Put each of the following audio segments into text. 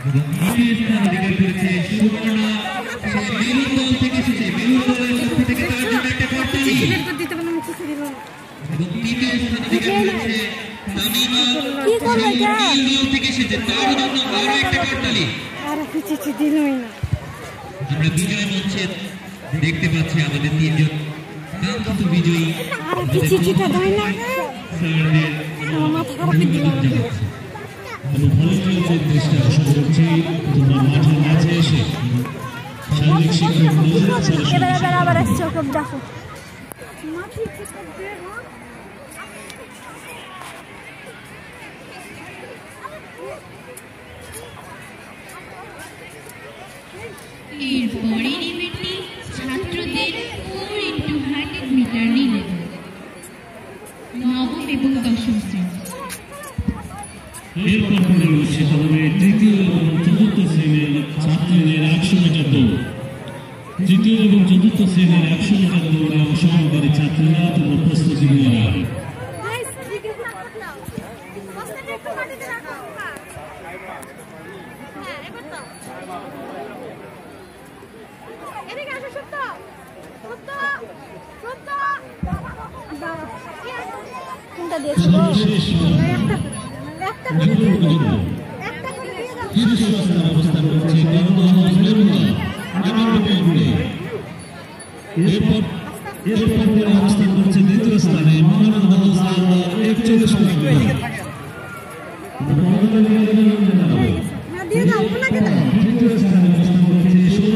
এবং দ্বিতীয় স্থান অধিকার করেছে সুবর্ণা, সে বেলুন দল থেকে এসেছে। বেলুন দলের পক্ষ থেকে তার জন্য একটা করতালি। এবং তৃতীয় স্থান অধিকার করেছে তামিমা, সে নীল দল থেকে এসেছে, তার জন্য আরো একটা করতালি। আমরা বিজয় মঞ্চে দেখতে পাচ্ছি আমাদের তিনজন কাঙ্ক্ষিত বিজয়ী এরপরের ইভেন্টটি ছাত্রদের 4x100 মিটার রিলে, নবম এবং দশম শ্রেণী। এরপর অনুষ্ঠিত হবে তৃতীয় এবং চতুর্থ শ্রেণীর ছাত্রীদের 100 মিটার দৌড়। তৃতীয় এবং চতুর্থ শ্রেণীর 100 মিটার দৌড়ে অংশগ্রহণকারী ছাত্রীরা তোমরা প্রস্তুতি নিয়ে রাখবে। অবস্থান করছে দ্বিতীয় স্থানে মহানন্দ 41 মিনিট। তৃতীয় স্থানে অবস্থান করছে তৃতীয়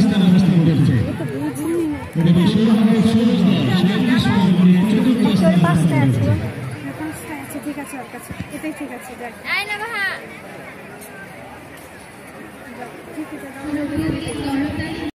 স্থানে অবস্থান করছে। ঠিক আছে, ওর কাছে এটাই ঠিক আছে। দেখ